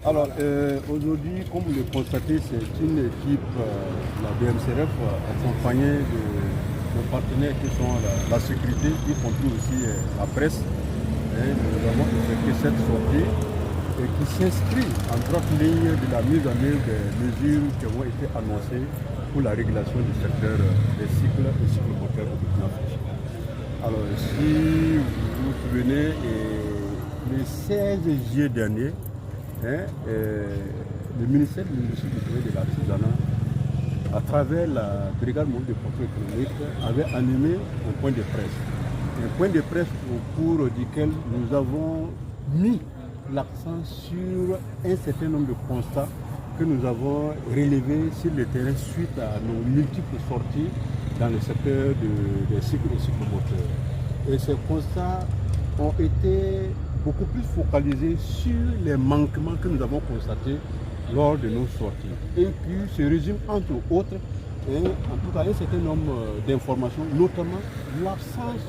Alors, aujourd'hui, comme vous le constatez, c'est une équipe, la BMCRF, accompagnée de nos partenaires qui sont la sécurité, y compris aussi la presse. Et nous avons effectué cette sortie et qui s'inscrit en droite ligne de la mise en œuvre des mesures qui ont été annoncées pour la régulation du secteur des cycles et cyclomoteurs au Burkina Faso. Alors, si vous vous souvenez, le 16 juillet dernier, le ministère de l'Industrie et de l'Artisanat, à travers la Brigade mondiale de contrôle économique, avait animé un point de presse. Un point de presse au cours duquel nous avons mis l'accent sur un certain nombre de constats que nous avons relevés sur le terrain suite à nos multiples sorties dans le secteur des cycles et cyclomoteurs. Et ces constats ont été beaucoup plus focalisés sur les manquements que nous avons constatés lors de nos sorties. Et puis se résume entre autres, en tout cas un certain nombre d'informations, notamment l'absence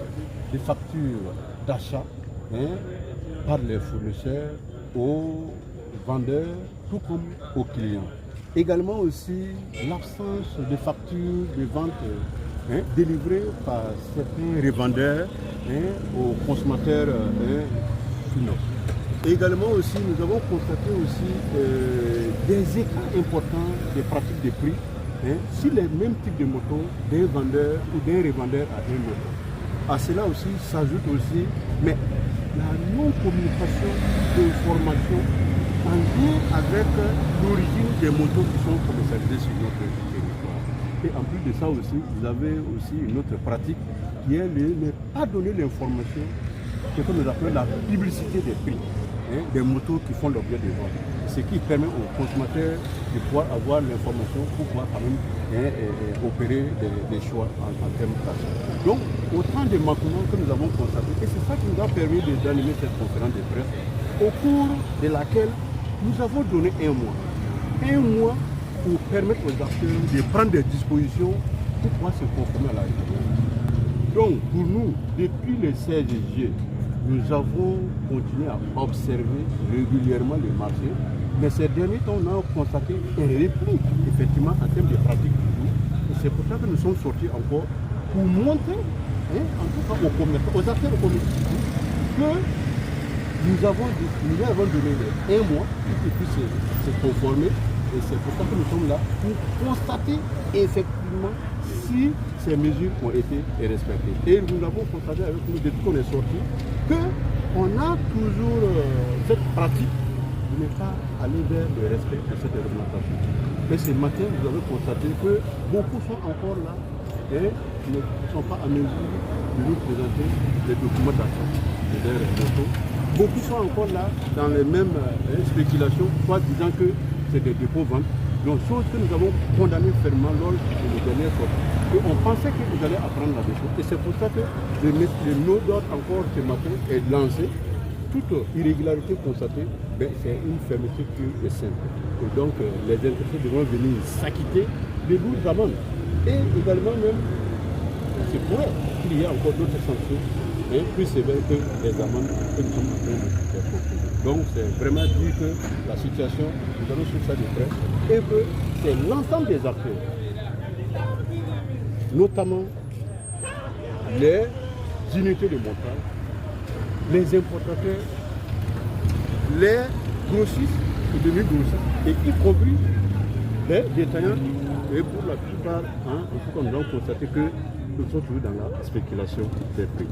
de factures d'achat par les fournisseurs aux vendeurs, tout comme aux clients. Également aussi l'absence de factures de vente délivrées par certains revendeurs aux consommateurs finaux. Également aussi, nous avons constaté aussi des écarts importants des pratiques de prix sur les mêmes types de motos d'un vendeur ou d'un revendeur à un moto. À cela aussi s'ajoute aussi la non-communication d'informations en lien avec l'origine des motos qui sont commercialisées sur notre territoire. Et en plus de ça aussi, vous avez aussi une autre pratique qui est de ne pas donner l'information, ce que nous appelons la publicité des prix, des motos qui font l'objet de vente. Ce qui permet aux consommateurs de pouvoir avoir l'information pour pouvoir quand même opérer des choix en termes d'achat. Donc, autant de manquements que nous avons constatés, et c'est ça qui nous a permis d'animer cette conférence de presse, au cours de laquelle nous avons donné un mois. Un mois pour permettre aux acteurs de prendre des dispositions pour pouvoir se conformer à la réglementation. Donc, pour nous, depuis le 16 juillet, nous avons continué à observer régulièrement le marché, mais ces derniers temps, on a constaté un repli, effectivement, en termes de pratiques du jour. Et c'est pour ça que nous sommes sortis encore pour montrer, en tout cas aux acteurs économiques, que nous avons donné un mois pour qu'ils puissent se conformer. Et c'est pour ça que nous sommes là, pour constater effectivement si ces mesures ont été respectées. Et nous avons constaté avec nous, depuis qu'on est sorti, qu'on a toujours cette pratique de ne pas aller vers le respect de cette réglementation. Mais ce matin, vous avez constaté que beaucoup sont encore là et ne sont pas en mesure de nous présenter les documents d'achat de leurs motos. Beaucoup sont encore là dans les mêmes spéculations, soit disant que c'est des dépôts-ventes. Donc, chose que nous avons condamné fermement lors de nos dernières sorties. Et on pensait que vous allez apprendre la chose. Et c'est pour ça que le mot d'ordre encore ce matin est lancé. Toute irrégularité constatée, c'est une fermeture pure et simple. Et donc, les intéressés devront venir s'acquitter de lourdes amendes. Et également même, c'est pour qu'il y ait encore d'autres sanctions plus sévères que les amendes que nous sommes en train de faire. Donc, c'est vraiment dire que la situation, nous allons suivre ça de près, et que c'est l'ensemble des acteurs, notamment les unités de montage, les importateurs, les grossistes et demi-grossistes, et y compris les détaillants, et pour la plupart, nous avons constaté que nous sommes toujours dans la spéculation des prix.